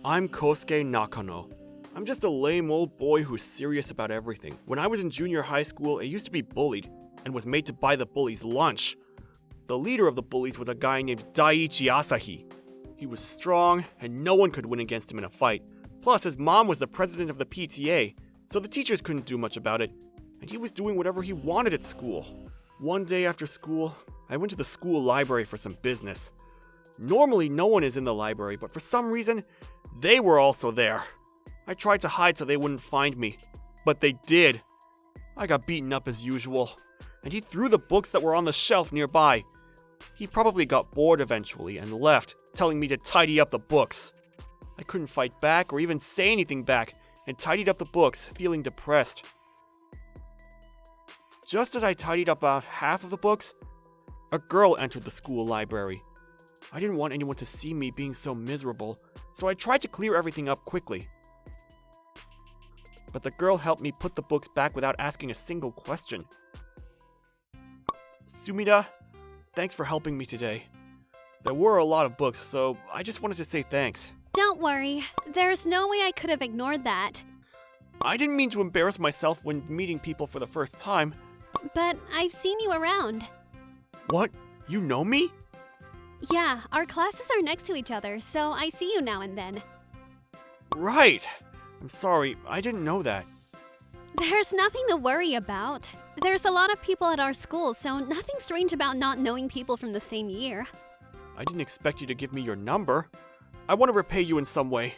I'm Kosuke Nakano. I'm just a lame old boy who's serious about everything. When I was in junior high school, I used to be bullied and was made to buy the bullies lunch. The leader of the bullies was a guy named DAICHI ASAHI. He was strong, and no one could win against him in a fight. Plus, his mom was the president of the PTA, so the teachers couldn't do much about it, and he was doing whatever he wanted at school. One day after school, I went to the school library for some business. Normally, no one is in the library, but for some reason, they were also there. I tried to hide so they wouldn't find me, but they did. I got beaten up as usual, and he threw the books that were on the shelf nearby. He probably got bored eventually and left, telling me to tidy up the books. I couldn't fight back or even say anything back, and tidied up the books, feeling depressed. Just as I tidied up about half of the books, a girl entered the school library. I didn't want anyone to see me being so miserable, so I tried to clear everything up quickly. But the girl helped me put the books back without asking a single question. Sumida, thanks for helping me today. There were a lot of books, so I just wanted to say thanks. Don't worry, there's no way I could have ignored that. I didn't mean to embarrass myself when meeting people for the first time. But I've seen you around. What? You know me? Yeah, our classes are next to each other, so I see you now and then. Right. I'm sorry, I didn't know that. There's nothing to worry about. There's a lot of people at our school, so nothing strange about not knowing people from the same year. I didn't expect you to give me your number. I want to repay you in some way.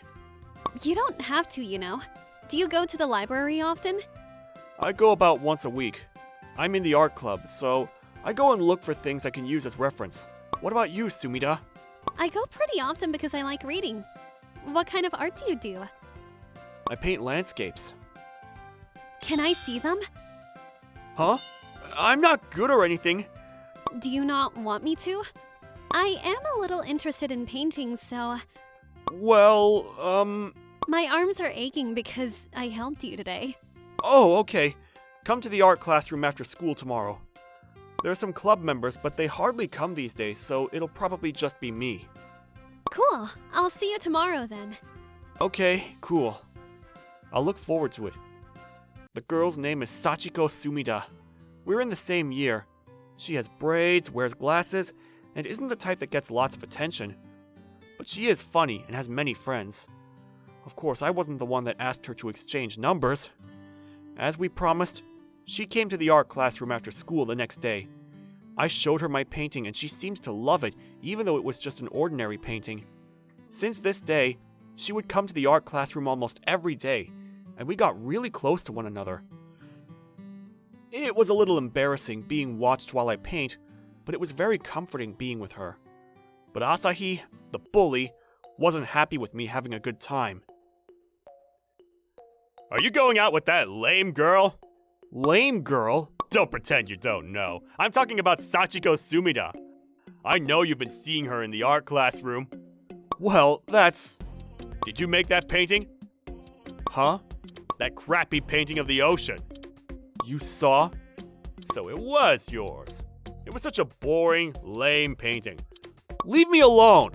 You don't have to, you know. Do you go to the library often? I go about once a week. I'm in the art club, so I go and look for things I can use as reference. What about you, Sumida? I go pretty often because I like reading. What kind of art do you do? I paint landscapes. Can I see them? Huh? I'm not good or anything. Do you not want me to? I am a little interested in painting, so... Well, My arms are aching because I helped you today. Oh, okay. Come to the art classroom after school tomorrow. There are some club members, but they hardly come these days, so it'll probably just be me. Cool. I'll see you tomorrow then. Okay, cool. I'll look forward to it. The girl's name is Sachiko Sumida. We're in the same year. She has braids, wears glasses, and isn't the type that gets lots of attention. But she is funny and has many friends. Of course, I wasn't the one that asked her to exchange numbers. As we promised, she came to the art classroom after school the next day. I showed her my painting and she seems to love it, even though it was just an ordinary painting. Since this day, she would come to the art classroom almost every day, and we got really close to one another. It was a little embarrassing being watched while I paint, but it was very comforting being with her. But Asahi, the bully, wasn't happy with me having a good time. Are you going out with that lame girl? Lame girl? Don't pretend you don't know. I'm talking about Sachiko Sumida. I know you've been seeing her in the art classroom. Well, that's... Did you make that painting? Huh? That crappy painting of the ocean. You saw? So it was yours. It was such a boring, lame painting. Leave me alone!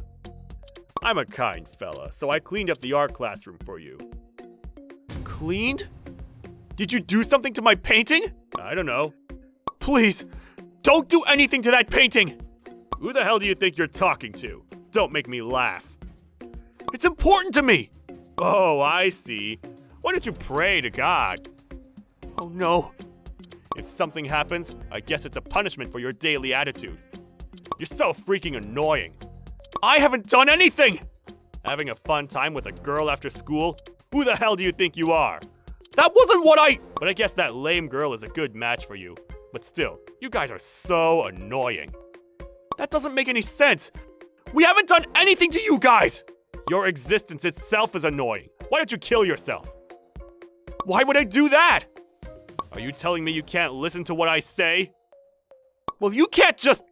I'm a kind fella, so I cleaned up the art classroom for you. Cleaned? Did you do something to my painting? I don't know. Please, don't do anything to that painting! Who the hell do you think you're talking to? Don't make me laugh. It's important to me! Oh, I see. Why don't you pray to God? Oh no. If something happens, I guess it's a punishment for your daily attitude. You're so freaking annoying. I haven't done anything! Having a fun time with a girl after school? Who the hell do you think you are? That wasn't what But I guess that lame girl is a good match for you. But still, you guys are so annoying. That doesn't make any sense. We haven't done anything to you guys! Your existence itself is annoying. Why don't you kill yourself? Why would I do that? Are you telling me you can't listen to what I say? Well, you can't just...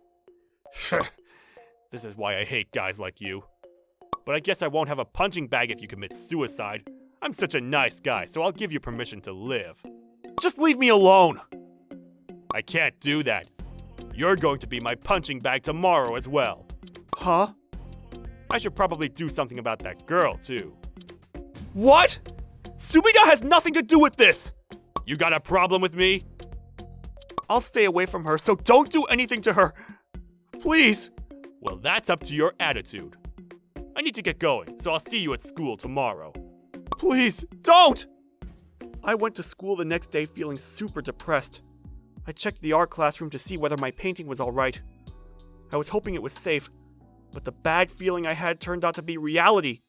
This is why I hate guys like you. But I guess I won't have a punching bag if you commit suicide. I'm such a nice guy, so I'll give you permission to live. Just leave me alone! I can't do that. You're going to be my punching bag tomorrow as well. Huh? I should probably do something about that girl, too. What? Sumida has nothing to do with this! You got a problem with me? I'll stay away from her, so don't do anything to her. Please. Well, that's up to your attitude. I need to get going, so I'll see you at school tomorrow. Please, don't! I went to school the next day feeling super depressed. I checked the art classroom to see whether my painting was alright. I was hoping it was safe, but the bad feeling I had turned out to be reality.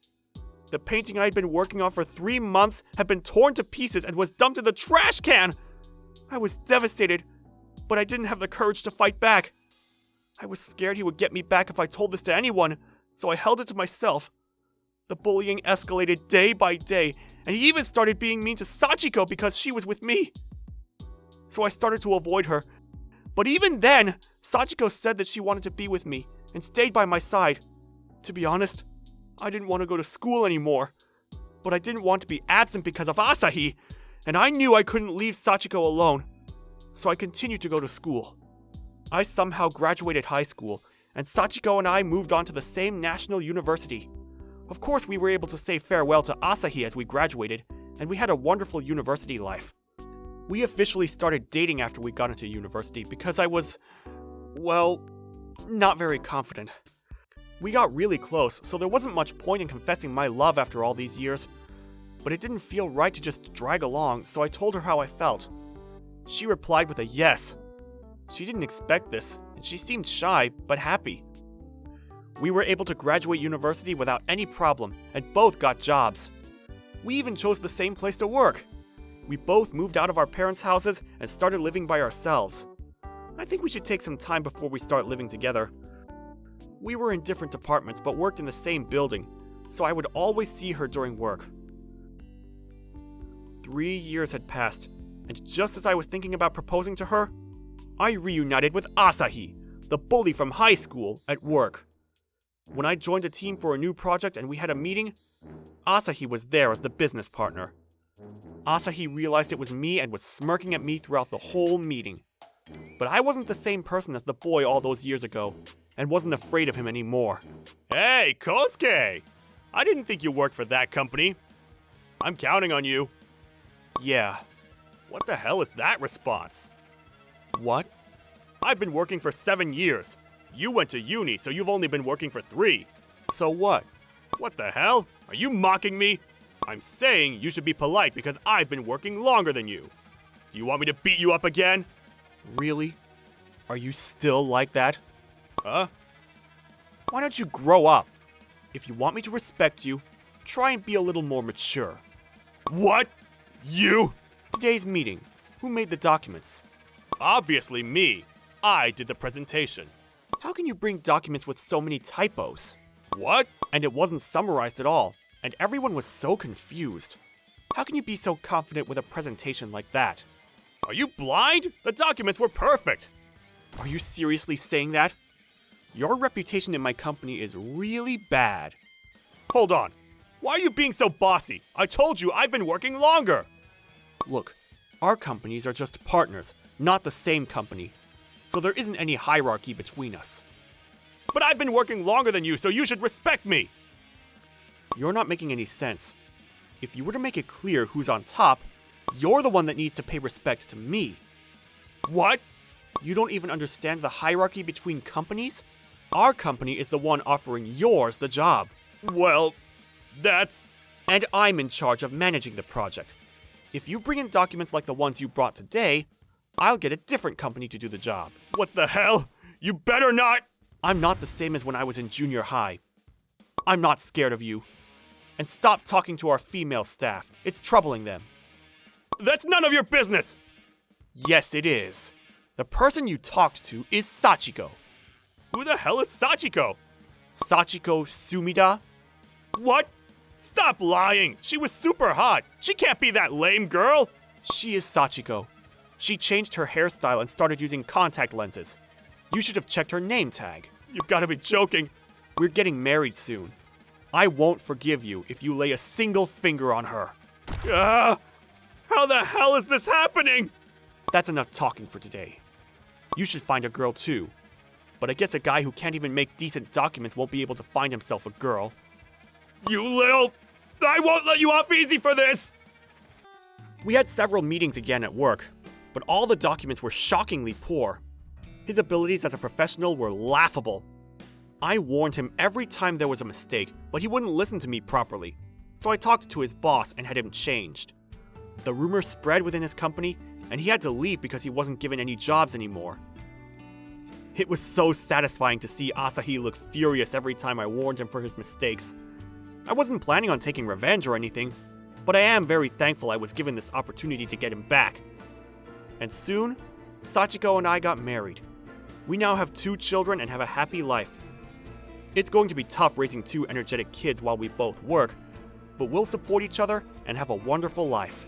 The painting I had been working on for 3 months had been torn to pieces and was dumped in the trash can! I was devastated, but I didn't have the courage to fight back. I was scared he would get me back if I told this to anyone, so I held it to myself. The bullying escalated day by day, and he even started being mean to Sachiko because she was with me. So I started to avoid her. But even then, Sachiko said that she wanted to be with me and stayed by my side. To be honest, I didn't want to go to school anymore. But I didn't want to be absent because of ASAHI, and I knew I couldn't leave Sachiko alone. So I continued to go to school. I somehow graduated high school, and Sachiko and I moved on to the same national university. Of course, we were able to say farewell to ASAHI as we graduated, and we had a wonderful university life. We officially started dating after we got into university because I was, well, not very confident. We got really close, so there wasn't much point in confessing my love after all these years. But it didn't feel right to just drag along, so I told her how I felt. She replied with a yes. She didn't expect this, and she seemed shy, but happy. We were able to graduate university without any problem, and both got jobs. We even chose the same place to work. We both moved out of our parents' houses and started living by ourselves. I think we should take some time before we start living together. We were in different departments but worked in the same building, so I would always see her during work. 3 years had passed, and just as I was thinking about proposing to her, I reunited with ASAHI, the bully from high school, at work. When I joined a team for a new project and we had a meeting, ASAHI was there as the business partner. ASAHI realized it was me and was smirking at me throughout the whole meeting. But I wasn't the same person as the boy all those years ago, and wasn't afraid of him anymore. Hey, Kosuke! I didn't think you worked for that company. I'm counting on you. Yeah. What the hell is that response? What? I've been working for 7 years. You went to uni, so you've only been working for 3. So what? What the hell? Are you mocking me? I'm saying you should be polite because I've been working longer than you. Do you want me to beat you up again? Really? Are you still like that? Huh? Why don't you grow up? If you want me to respect you, try and be a little more mature. What? You? Today's meeting. Who made the documents? Obviously me. I did the presentation. How can you bring documents with so many typos? What? And it wasn't summarized at all, and everyone was so confused. How can you be so confident with a presentation like that? Are you blind? The documents were perfect. Are you seriously saying that? Your reputation in my company is really bad. Hold on. Why are you being so bossy? I told you I've been working longer. Look, our companies are just partners, not the same company. So there isn't any hierarchy between us. But I've been working longer than you, so you should respect me! You're not making any sense. If you were to make it clear who's on top, you're the one that needs to pay respect to me. What? You don't even understand the hierarchy between companies? Our company is the one offering yours the job. Well, that's... And I'm in charge of managing the project. If you bring in documents like the ones you brought today, I'll get a different company to do the job. What the hell? You better not! I'm not the same as when I was in junior high. I'm not scared of you. And stop talking to our female staff. It's troubling them. That's none of your business! Yes, it is. The person you talked to is Sachiko. Who the hell is Sachiko? Sachiko Sumida? What? Stop lying! She was super hot! She can't be that lame girl! She is Sachiko. She changed her hairstyle and started using contact lenses. You should have checked her name tag. You've got to be joking. We're getting married soon. I won't forgive you if you lay a single finger on her. How the hell is this happening? That's enough talking for today. You should find a girl too. But I guess a guy who can't even make decent documents won't be able to find himself a girl. You little... I won't let you off easy for this! We had several meetings again at work, but all the documents were shockingly poor. His abilities as a professional were laughable. I warned him every time there was a mistake, but he wouldn't listen to me properly, so I talked to his boss and had him changed. The rumor spread within his company, and he had to leave because he wasn't given any jobs anymore. It was so satisfying to see ASAHI look furious every time I warned him for his mistakes. I wasn't planning on taking revenge or anything, but I am very thankful I was given this opportunity to get him back. And soon, Sachiko and I got married. We now have 2 children and have a happy life. It's going to be tough raising 2 energetic kids while we both work, but we'll support each other and have a wonderful life.